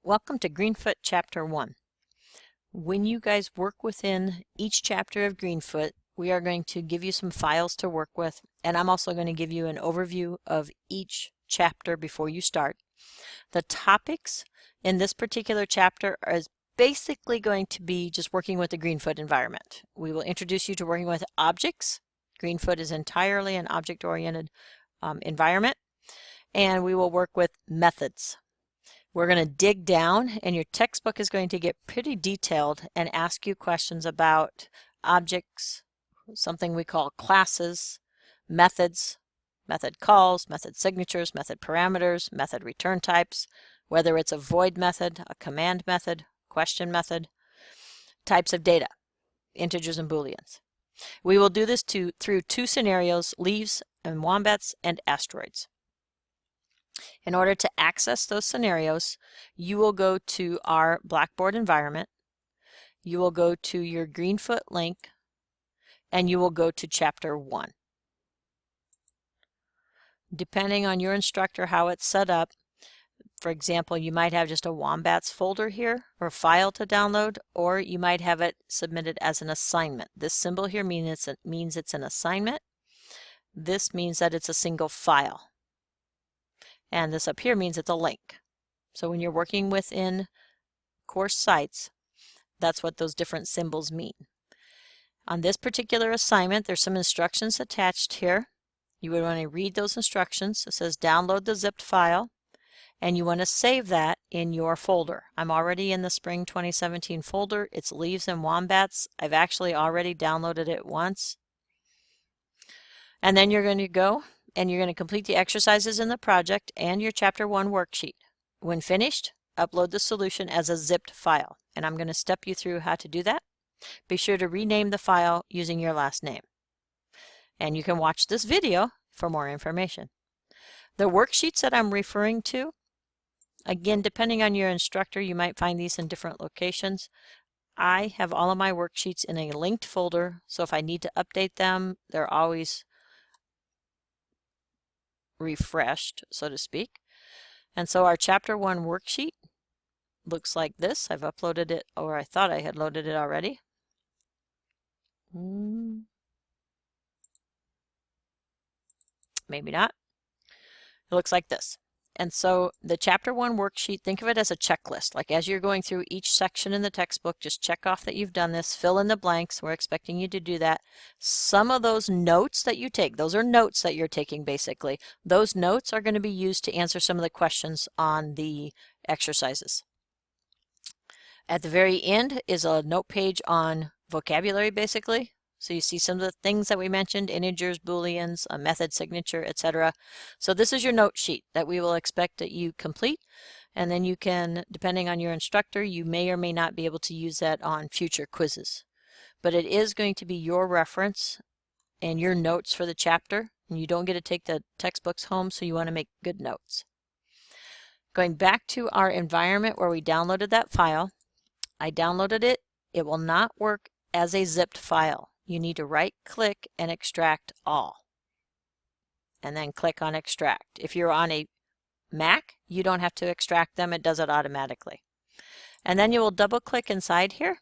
Welcome to Greenfoot Chapter 1. When you guys work within each chapter of Greenfoot, we are going to give you some files to work with, and I'm also going to give you an overview of each chapter before you start. The topics in this particular chapter are basically going to be just working with the Greenfoot environment. We will introduce you to working with objects. Greenfoot is entirely an object-oriented environment, and we will work with methods. We're going to dig down, and your textbook is going to get pretty detailed and ask you questions about objects, something we call classes, methods, method calls, method signatures, method parameters, method return types, whether it's a void method, a command method, question method, types of data, integers and booleans. We will do this through two scenarios, leaves and wombats and asteroids. In order to access those scenarios, you will go to our Blackboard environment, you will go to your Greenfoot link, and you will go to Chapter 1. Depending on your instructor how it's set up, for example, you might have just a wombats folder here or file to download, or you might have it submitted as an assignment. This symbol here means it's an assignment. This means that it's a single file. And this up here means it's a link. So when you're working within course sites, that's what those different symbols mean. On this particular assignment, there's some instructions attached here. You would want to read those instructions. It says download the zipped file, and you want to save that in your folder. I'm already in the Spring 2017 folder. It's Leaves and Wombats. I've actually already downloaded it once. And then you're going to go and you're going to complete the exercises in the project and your Chapter 1 worksheet. When finished, upload the solution as a zipped file, and I'm going to step you through how to do that. Be sure to rename the file using your last name. And you can watch this video for more information. The worksheets that I'm referring to, again, depending on your instructor, you might find these in different locations. I have all of my worksheets in a linked folder, so if I need to update them, they're always refreshed, so to speak. And so our Chapter 1 worksheet looks like this. I've uploaded it, or I thought I had loaded it already. Maybe not. It looks like this. And so the Chapter 1 worksheet, think of it as a checklist. Like as you're going through each section in the textbook, just check off that you've done this, fill in the blanks. We're expecting you to do that. Some of those notes that you take, those are notes that you're taking basically. Those notes are going to be used to answer some of the questions on the exercises. At the very end is a note page on vocabulary basically. So you see some of the things that we mentioned, integers, booleans, a method signature, etc. So this is your note sheet that we will expect that you complete. And then you can, depending on your instructor, you may or may not be able to use that on future quizzes. But it is going to be your reference and your notes for the chapter. And you don't get to take the textbooks home, so you want to make good notes. Going back to our environment where we downloaded that file, I downloaded it. It will not work as a zipped file. You need to right-click and extract all, and then click on extract. If you're on a Mac, you don't have to extract them. It does it automatically. And then you will double-click inside here,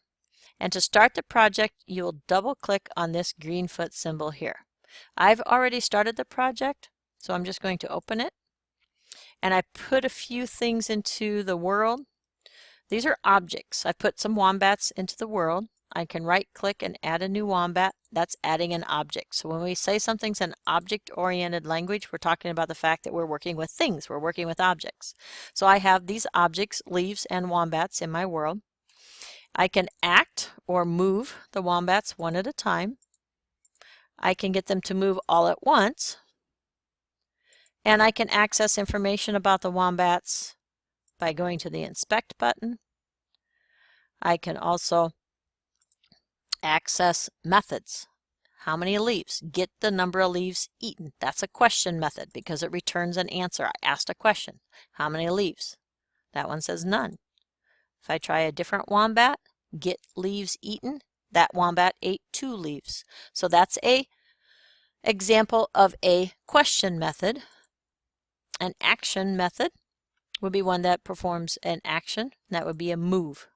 and to start the project, you will double-click on this Greenfoot symbol here. I've already started the project, so I'm just going to open it, and I put a few things into the world. These are objects. I put some wombats into the world. I can right-click and add a new wombat. That's adding an object. So when we say something's an object-oriented language, we're talking about the fact that we're working with things. We're working with objects. So I have these objects, leaves and wombats, in my world. I can act or move the wombats one at a time. I can get them to move all at once. And I can access information about the wombats by going to the Inspect button. I can also access methods. How many leaves? Get the number of leaves eaten. That's a question method because it returns an answer. I asked a question. How many leaves? That one says none. If I try a different wombat, get leaves eaten, that wombat ate 2 leaves. So that's an example of a question method. An action method would be one that performs an action. That would be a move.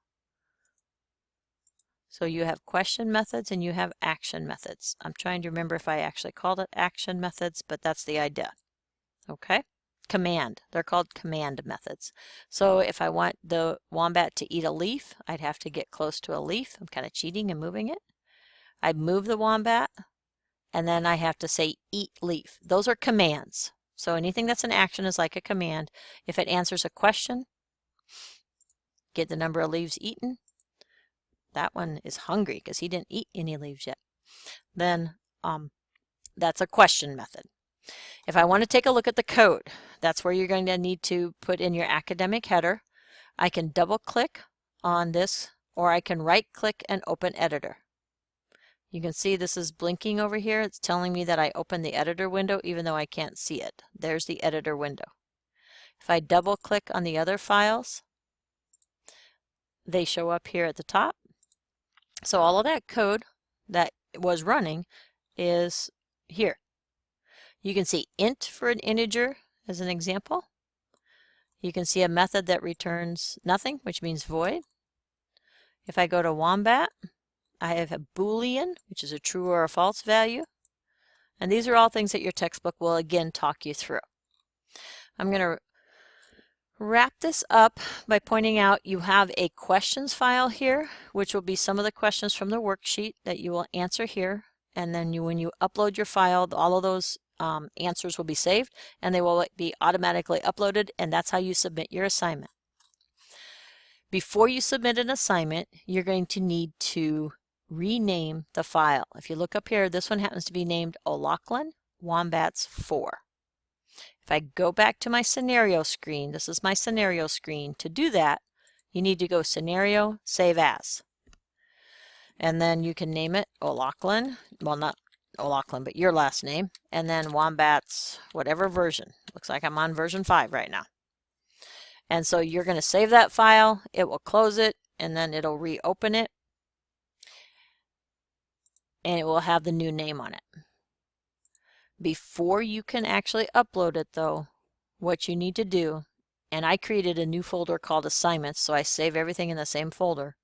So you have question methods and you have action methods. I'm trying to remember if I actually called it action methods, but that's the idea. Okay? Command. They're called command methods. So if I want the wombat to eat a leaf, I'd have to get close to a leaf. I'm kind of cheating and moving it. I'd move the wombat, and then I have to say eat leaf. Those are commands. So anything that's an action is like a command. If it answers a question, get the number of leaves eaten. That one is hungry because he didn't eat any leaves yet. Then that's a question method. If I want to take a look at the code, that's where you're going to need to put in your academic header. I can double click on this, or I can right click and open editor. You can see this is blinking over here. It's telling me that I opened the editor window even though I can't see it. There's the editor window. If I double click on the other files, they show up here at the top. So all of that code that was running is here. You can see int for an integer as an example. You can see a method that returns nothing, which means void. If I go to wombat, I have a Boolean, which is a true or a false value. And these are all things that your textbook will again talk you through. I'm going to wrap this up by pointing out you have a questions file here, which will be some of the questions from the worksheet that you will answer here. And then when you upload your file, all of those answers will be saved and they will be automatically uploaded, and that's how you submit your assignment. Before you submit an assignment, you're going to need to rename the file. If you look up here, this one happens to be named O'Loughlin Wombats 4. If I go back to my scenario screen, this is my scenario screen. To do that, you need to go Scenario, Save As. And then you can name it O'Loughlin. Well, not O'Loughlin, but your last name. And then Wombats, whatever version. Looks like I'm on version 5 right now. And so you're going to save that file. It will close it, and then it'll reopen it. And it will have the new name on it. Before you can actually upload it though, what you need to do, and I created a new folder called assignments, so I save everything in the same folder.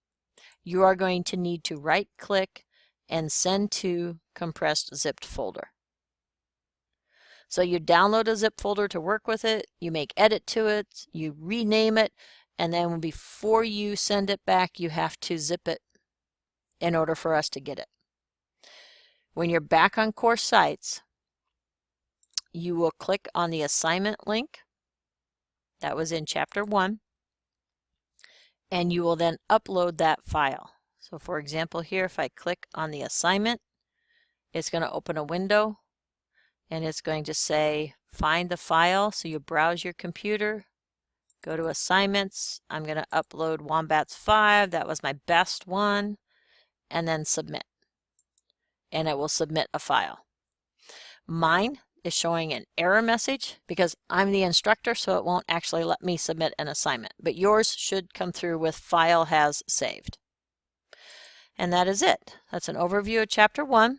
You are going to need to right click and send to compressed zipped folder. So you download a zip folder to work with it, you make edit to it, you rename it, and then before you send it back, you have to zip it in order for us to get it. When you're back on course sites, you will click on the assignment link that was in chapter 1, and you will then upload that file. So for example here, if I click on the assignment, it's going to open a window and it's going to say find the file. So you browse your computer, go to assignments. I'm going to upload Wombats 5. That was my best one, and then submit. And it will submit a file. Mine is showing an error message because I'm the instructor, so it won't actually let me submit an assignment. But yours should come through with file has saved. And that is it. That's an overview of chapter 1.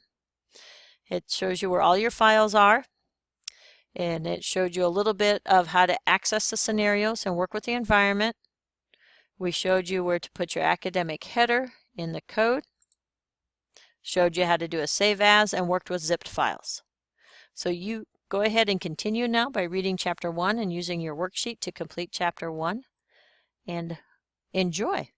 It shows you where all your files are. And it showed you a little bit of how to access the scenarios and work with the environment. We showed you where to put your academic header in the code. Showed you how to do a save as and worked with zipped files. So you go ahead and continue now by reading chapter 1 and using your worksheet to complete chapter 1, and enjoy.